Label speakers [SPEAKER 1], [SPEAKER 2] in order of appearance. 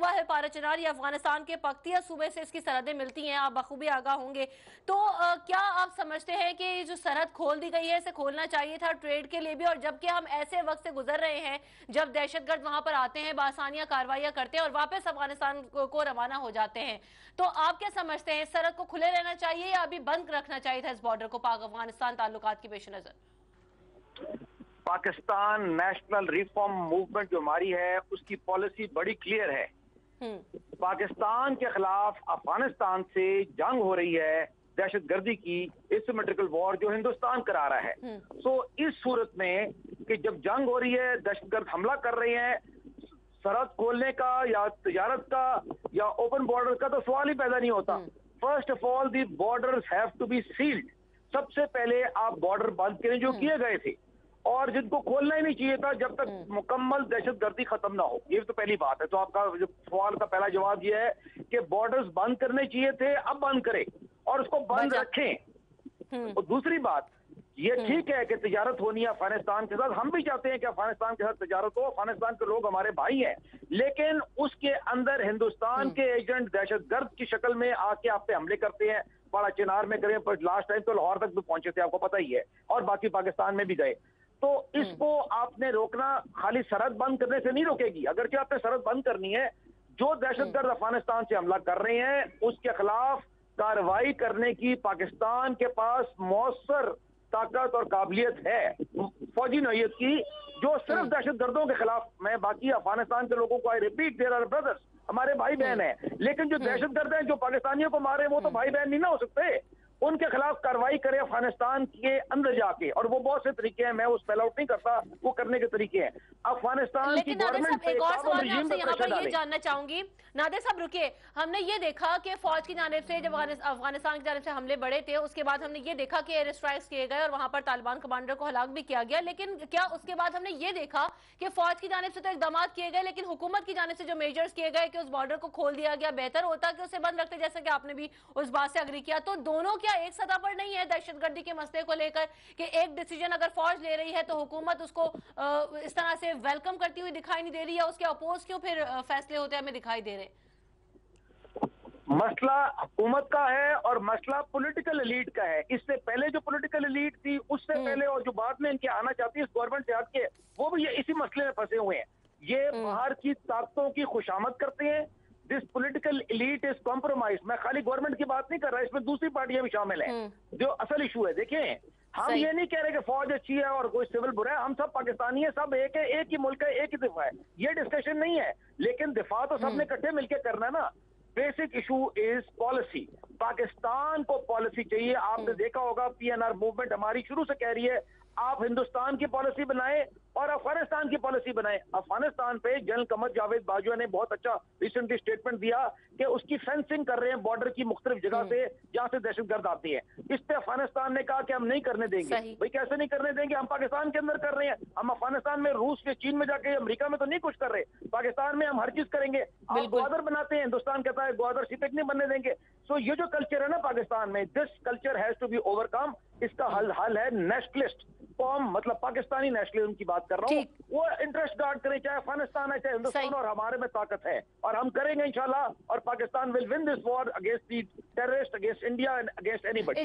[SPEAKER 1] हुआ है पारा चिनार, ये अफगानिस्तान के पख्तिया सूबे से इसकी सरहदें मिलती हैं, आप बखूबी आगाह होंगे। तो क्या आप समझते हैं कि जो सरहद खोल दी गई है इसे खोलना चाहिए था ट्रेड के लिए भी, और जबकि हम ऐसे वक्त से गुजर रहे हैं जब दहशतगर्द वहां पर आते हैं, बासानियां कार्रवाइयां करते हैं और वापस अफगानिस्तान को रवाना हो जाते हैं, तो आप क्या समझते हैं, इस सरहद को खुले रहना चाहिए या अभी बंद रखना चाहिए था इस बॉर्डर को पाक अफगानिस्तान ताल्लुकात की पेश नजर?
[SPEAKER 2] पाकिस्तान नेशनल रिफॉर्म मूवमेंट जो हमारी है उसकी पॉलिसी बड़ी क्लियर है। पाकिस्तान के खिलाफ अफगानिस्तान से जंग हो रही है, दहशतगर्दी की एसिमेट्रिकल वॉर जो हिंदुस्तान करा रहा है। तो इस सूरत में कि जब जंग हो रही है, दहशतगर्द हमला कर रहे हैं, सरहद खोलने का या तिजारत का या ओपन बॉर्डर का तो सवाल ही पैदा नहीं होता। First of all the borders have to be sealed. सबसे पहले आप बॉर्डर बंद करें जो किए गए थे, और जिनको खोलना ही नहीं चाहिए था जब तक मुकम्मल दहशतगर्दी खत्म ना हो। ये तो पहली बात है। तो आपका जो सवाल का पहला जवाब ये है कि बॉर्डर्स बंद करने चाहिए थे, अब बंद करें और उसको बंद रखें। और दूसरी बात, ये ठीक है कि तिजारत होनी है अफगानिस्तान के साथ, हम भी चाहते हैं कि अफगानिस्तान के साथ तिजारत हो, अफगानिस्तान के लोग हमारे भाई हैं, लेकिन उसके अंदर हिंदुस्तान के एजेंट दहशतगर्द की शक्ल में आके आप पे हमले करते हैं। पारा चिनार में करें, पर लास्ट टाइम तो लाहौर तक भी पहुंचे थे, आपको पता ही है, और बाकी पाकिस्तान में भी गए। तो इसको आपने रोकना खाली सरहद बंद करने से नहीं रोकेगी। अगर क्या आपने सरहद बंद करनी है, जो दहशतगर्द अफगानिस्तान से हमला कर रहे हैं उसके खिलाफ कार्रवाई करने की पाकिस्तान के पास मौसर ताकत और काबिलियत है फौजी नौयत की, जो सिर्फ दहशतगर्दों के खिलाफ, मैं बाकी अफगानिस्तान के लोगों को I repeat, there are brothers, हमारे भाई बहन हैं, लेकिन जो दहशतगर्द हैं जो पाकिस्तानियों को मारे वो तो भाई बहन नहीं ना हो सकते। उनके खिलाफ कार्रवाई करे अफगानिस्तान के अंदर जाके, और वो बहुत से तरीके हैं, मैं उस स्पेल आउट नहीं करता, वो करने के तरीके हैं। अफगानिस्तान की गवर्नमेंट
[SPEAKER 1] एक और सवाल मैं आपसे यहाँ पर ये जानना चाहूंगी, नादिर साहब रुकिए। हमने ये देखा कि फौज की जानिब से जब अफगानिस्तान की जानिब से हमले बढ़े थे, उसके बाद हमने ये देखा कि एयर स्ट्राइक्स किए गए और वहां पर तालिबान कमांडर को हलाक भी किया गया, लेकिन क्या उसके बाद हमने ये देखा कि फौज की जानिब से तो इकदाम किए गए, लेकिन हुकूमत की जानिब से जो मेजर्स किए गए कि उस बॉर्डर को खोल दिया गया, बेहतर होता कि उसे बंद रखते, जैसे कि आपने भी उस बात से अग्री किया। तो दोनों क्या एक सतह पर नहीं है दहशतगर्दी के मसले को लेकर कि एक डिसीजन अगर फौज ले रही है तो हुकूमत उसको इस तरह से वेलकम करती हुई दिखाई नहीं दे रही, या उसके अपोज क्यों फिर फैसले होते हमें दिखाई दे रहे?
[SPEAKER 2] मसला हुकूमत का है और मसला पॉलिटिकल एलीट का है। इससे पहले जो पॉलिटिकल एलीट थी, उससे पहले और जो बाद में इनके आना चाहती है इस गवर्नमेंट से हट के, वो भी ये इसी मसले में फंसे हुए हैं। ये बाहर की ताकतों की खुशामद करते हैं। This political elite is compromise. मैं खाली गवर्नमेंट की बात नहीं कर रहा, इसमें दूसरी पार्टियां भी शामिल हैं। जो असल इशू है, देखें, हम ये नहीं कह रहे कि फौज अच्छी है और कोई सिविल बुरा है, हम सब पाकिस्तानी हैं, सब एक है, एक ही मुल्क है, एक ही दिफा है, ये डिस्कशन नहीं है। लेकिन दिफा तो सबने इकट्ठे मिलकर करना है ना। Basic issue is policy. Pakistan को पॉलिसी चाहिए। आपने देखा होगा पीएनआर मूवमेंट हमारी शुरू से कह रही है, आप हिंदुस्तान की पॉलिसी बनाएं और अफगानिस्तान की पॉलिसी बनाएं। अफगानिस्तान पे जनरल कमर जावेद बाजवा ने बहुत अच्छा रिसेंटली स्टेटमेंट दिया कि उसकी फेंसिंग कर रहे हैं बॉर्डर की मुख्तलिफ जगह से जहां से दहशतगर्द आती है। इस पे अफगानिस्तान ने कहा कि हम नहीं करने देंगे। भाई कैसे नहीं करने देंगे? हम पाकिस्तान के अंदर कर रहे हैं, हम अफगानिस्तान में, रूस के, चीन में जाके, अमेरिका में तो नहीं कुछ कर रहे, पाकिस्तान में हम हर चीज करेंगे। आप ग्वादर बनाते हैं, हिंदुस्तान कहता है ग्वादर सीपेक नहीं बनने देंगे। सो ये जो कल्चर है ना पाकिस्तान में, this culture has to be overcome. इसका हल है नेशनलिस्ट कौम, मतलब पाकिस्तानी नेशनलिज्म की बात कर रहा हूँ। वो इंटरेस्ट गार्ड करे, चाहे अफगानिस्तान है चाहे हिंदुस्तान, और हमारे में ताकत है और हम करेंगे इंशाल्लाह। और Pakistan will win this war against the terrorist, against India and against anybody.